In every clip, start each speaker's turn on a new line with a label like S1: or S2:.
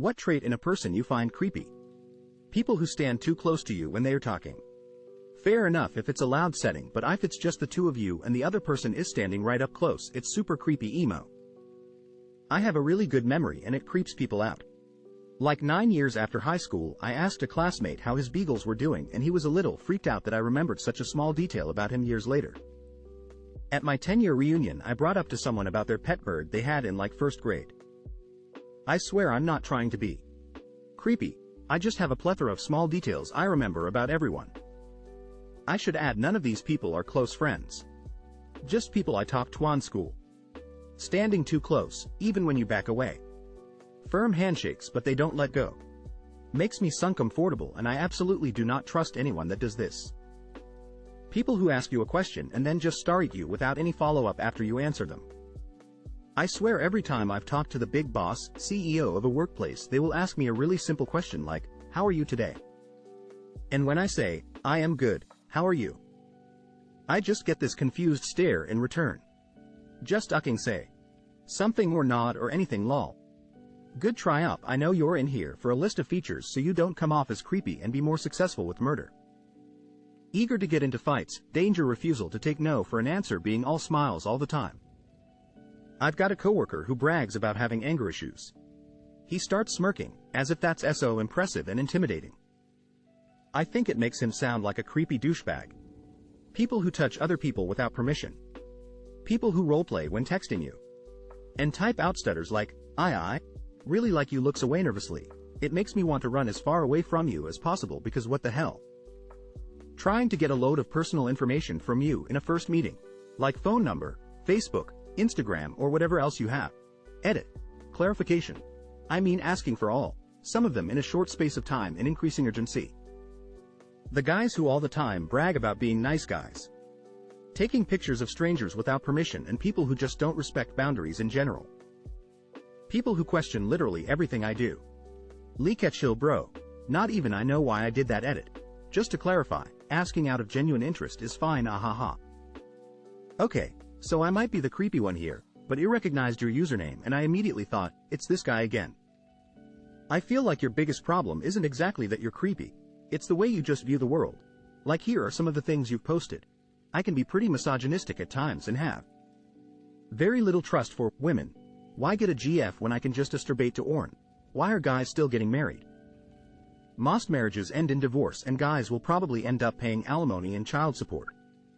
S1: What trait in a person you find creepy? People who stand too close to you when they are talking. Fair enough if it's a loud setting, but if it's just the two of you and the other person is standing right up close, it's super creepy emo. I have a really good memory and it creeps people out. Like 9 years after high school, I asked a classmate how his beagles were doing and he was a little freaked out that I remembered such a small detail about him years later. At my 10-year reunion, I brought up to someone about their pet bird they had in like first grade. I swear I'm not trying to be creepy, I just have a plethora of small details I remember about everyone. I should add none of these people are close friends. Just people I talked to on school. Standing too close, even when you back away. Firm handshakes but they don't let go. Makes me uncomfortable and I absolutely do not trust anyone that does this. People who ask you a question and then just stare at you without any follow-up after you answer them. I swear every time I've talked to the big boss, CEO of a workplace, they will ask me a really simple question like, "How are you today?" And when I say, "I am good, how are you?" I just get this confused stare in return. Just fucking say something or nod or anything lol. Good try up, I know you're in here for a list of features so you don't come off as creepy and be more successful with murder. Eager to get into fights, danger, refusal to take no for an answer, being all smiles all the time. I've got a coworker who brags about having anger issues. He starts smirking, as if that's so impressive and intimidating. I think it makes him sound like a creepy douchebag. People who touch other people without permission. People who roleplay when texting you. And type out stutters like, I, really like you, looks away nervously. It makes me want to run as far away from you as possible because what the hell? Trying to get a load of personal information from you in a first meeting, like phone number, Facebook, Instagram, or whatever else you have. Edit. Clarification. I mean asking for all, some of them in a short space of time and increasing urgency. The guys who all the time brag about being nice guys. Taking pictures of strangers without permission and people who just don't respect boundaries in general. People who question literally everything I do. Leak at chill bro. Not even I know why I did that edit. Just to clarify, asking out of genuine interest is fine, ahaha. Okay, so I might be the creepy one here, but you recognized your username and I immediately thought, it's this guy again. I feel like your biggest problem isn't exactly that you're creepy, it's the way you just view the world. Like here are some of the things you've posted. I can be pretty misogynistic at times and have very little trust for women. Why get a GF when I can just masturbate to porn? Why are guys still getting married? Most marriages end in divorce and guys will probably end up paying alimony and child support.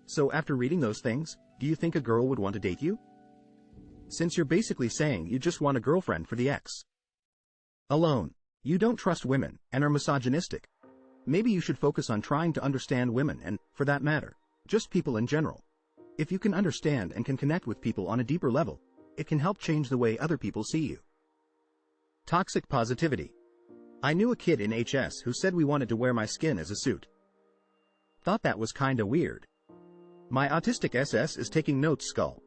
S1: So after reading those things, do you think a girl would want to date you? Since you're basically saying you just want a girlfriend for the ex. Alone. You don't trust women and are misogynistic. Maybe you should focus on trying to understand women and, for that matter, just people in general. If you can understand and can connect with people on a deeper level, it can help change the way other people see you. Toxic positivity. I knew a kid in HS who said we wanted to wear my skin as a suit. Thought that was kinda weird. My autistic SS is taking notes, skull.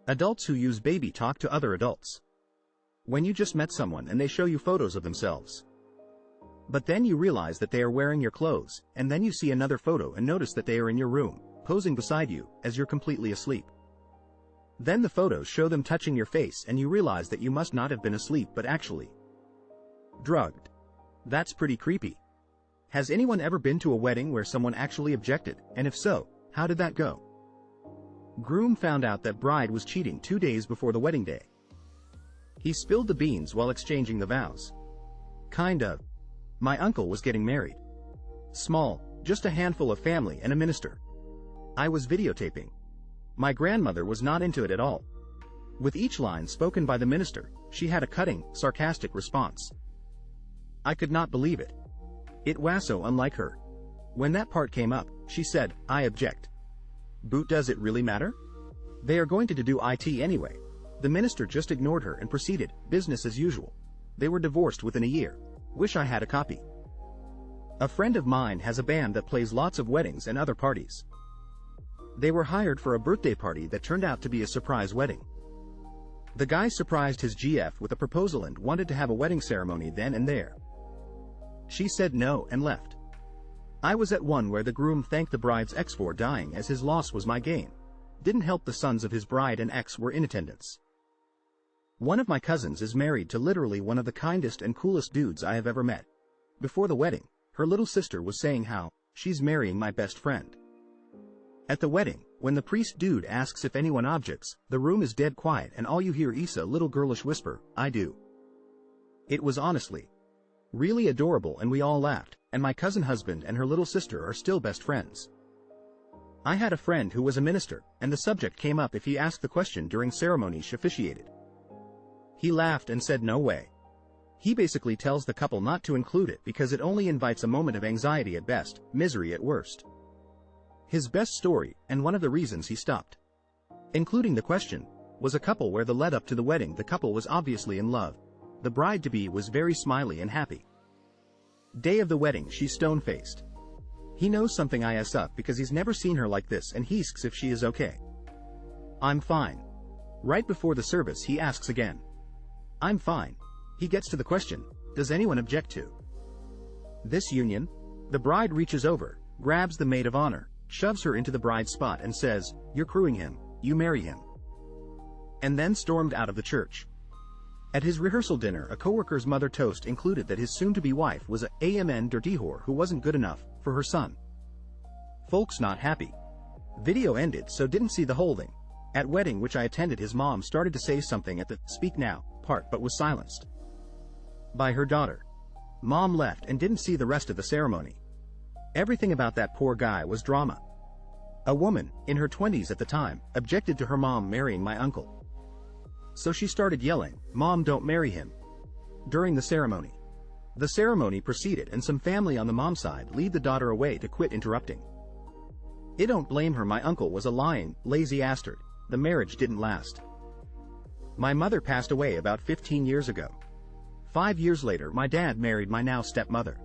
S1: Adults who use baby talk to other adults. When you just met someone and they show you photos of themselves. But then you realize that they are wearing your clothes, and then you see another photo and notice that they are in your room, posing beside you, as you're completely asleep. Then the photos show them touching your face and you realize that you must not have been asleep but actually drugged. That's pretty creepy. Has anyone ever been to a wedding where someone actually objected, and if so, how did that go? Groom found out that bride was cheating 2 days before the wedding day. He spilled the beans while exchanging the vows. Kind of. My uncle was getting married. Small, just a handful of family and a minister. I was videotaping. My grandmother was not into it at all. With each line spoken by the minister, she had a cutting, sarcastic response. I could not believe it. It was so unlike her. When that part came up, she said, I object. Boot, does it really matter? They are going to do IT anyway. The minister just ignored her and proceeded, business as usual. They were divorced within a year. Wish I had a copy. A friend of mine has a band that plays lots of weddings and other parties. They were hired for a birthday party that turned out to be a surprise wedding. The guy surprised his GF with a proposal and wanted to have a wedding ceremony then and there. She said no and left. I was at one where the groom thanked the bride's ex for dying as his loss was my gain. Didn't help the sons of his bride and ex were in attendance. One of my cousins is married to literally one of the kindest and coolest dudes I have ever met. Before the wedding, her little sister was saying how she's marrying my best friend. At the wedding, when the priest dude asks if anyone objects, the room is dead quiet and all you hear is a little girlish whisper, "I do." It was honestly really adorable and we all laughed, and my cousin husband and her little sister are still best friends. I had a friend who was a minister, and the subject came up if he asked the question during ceremony she officiated. He laughed and said no way. He basically tells the couple not to include it because it only invites a moment of anxiety at best, misery at worst. His best story, and one of the reasons he stopped including the question, was a couple where the lead up to the wedding the couple was obviously in love. The bride-to-be was very smiley and happy. Day of the wedding she's stone-faced. He knows something is up because he's never seen her like this and he asks if she is okay. "I'm fine." Right before the service he asks again. "I'm fine." He gets to the question, "Does anyone object to this union?" The bride reaches over, grabs the maid of honor, shoves her into the bride's spot and says, "You're crewing him, you marry him." And then stormed out of the church. At his rehearsal dinner a coworker's mother toast included that his soon-to-be wife was a AMN dirty whore who wasn't good enough for her son. Folks not happy. Video ended so didn't see the whole thing. At wedding which I attended his mom started to say something at the "speak now" part but was silenced by her daughter. Mom left and didn't see the rest of the ceremony. Everything about that poor guy was drama. A woman, in her 20s at the time, objected to her mom marrying my uncle. So she started yelling, "Mom, don't marry him," during the ceremony. The ceremony proceeded and some family on the mom side lead the daughter away to quit interrupting. I don't blame her, my uncle was a lying, lazy bastard. The marriage didn't last. My mother passed away about 15 years ago. 5 years later my dad married my now stepmother.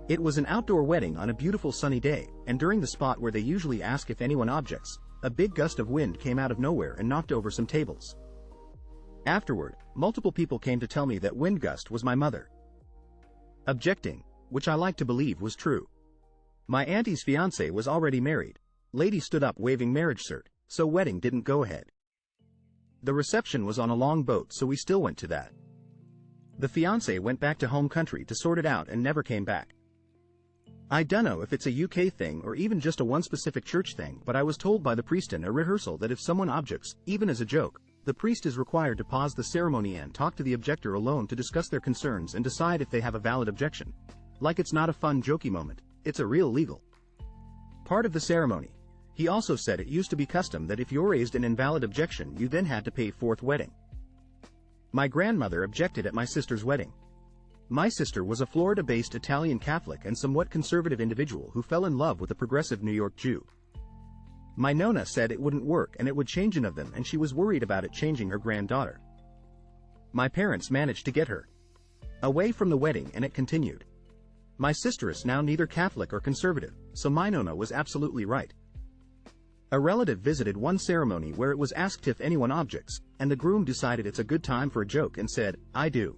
S1: It was an outdoor wedding on a beautiful sunny day, and during the spot where they usually ask if anyone objects, a big gust of wind came out of nowhere and knocked over some tables. Afterward, multiple people came to tell me that wind gust was my mother objecting, which I like to believe was true. My auntie's fiancé was already married. Lady stood up waving marriage cert, so wedding didn't go ahead. The reception was on a long boat so we still went to that. The fiancé went back to home country to sort it out and never came back. I dunno if it's a UK thing or even just a one specific church thing, but I was told by the priest in a rehearsal that if someone objects, even as a joke, the priest is required to pause the ceremony and talk to the objector alone to discuss their concerns and decide if they have a valid objection. Like it's not a fun jokey moment, it's a real legal part of the ceremony. He also said it used to be custom that if you raised an invalid objection you then had to pay fourth wedding. My grandmother objected at my sister's wedding. My sister was a Florida-based Italian Catholic and somewhat conservative individual who fell in love with a progressive New York Jew. My nonna said it wouldn't work and it would change one of them and she was worried about it changing her granddaughter. My parents managed to get her away from the wedding and it continued. My sister is now neither Catholic or conservative, so my nonna was absolutely right. A relative visited one ceremony where it was asked if anyone objects, and the groom decided it's a good time for a joke and said, "I do."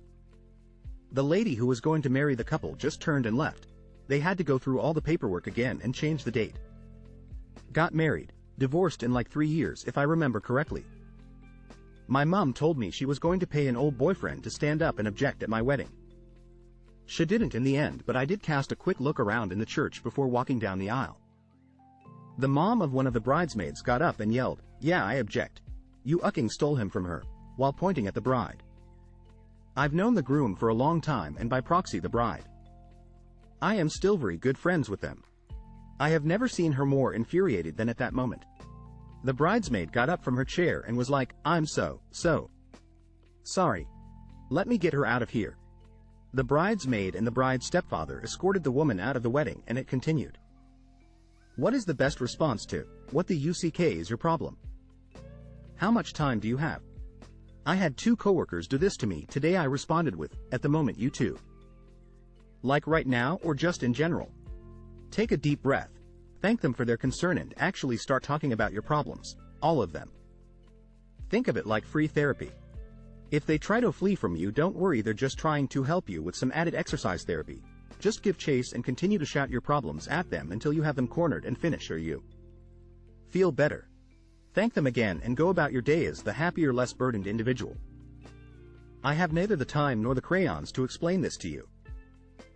S1: The lady who was going to marry the couple just turned and left. They had to go through all the paperwork again and change the date. Got married, divorced in like 3 years if I remember correctly. My mom told me she was going to pay an old boyfriend to stand up and object at my wedding. She didn't in the end, but I did cast a quick look around in the church before walking down the aisle. The mom of one of the bridesmaids got up and yelled, "Yeah, I object. You ucking stole him from her," while pointing at the bride. I've known the groom for a long time and by proxy the bride. I am still very good friends with them. I have never seen her more infuriated than at that moment. The bridesmaid got up from her chair and was like, "I'm so sorry. Let me get her out of here." The bridesmaid and the bride's stepfather escorted the woman out of the wedding and it continued. What is the best response to, "What the UCK is your problem? How much time do you have?" I had 2 coworkers do this to me today. I responded with, "At the moment you too." Like right now or just in general? Take a deep breath. Thank them for their concern and actually start talking about your problems, all of them. Think of it like free therapy. If they try to flee from you, don't worry, they're just trying to help you with some added exercise therapy. Just give chase and continue to shout your problems at them until you have them cornered and finish or you feel better. Thank them again and go about your day as the happier, less burdened individual. I have neither the time nor the crayons to explain this to you.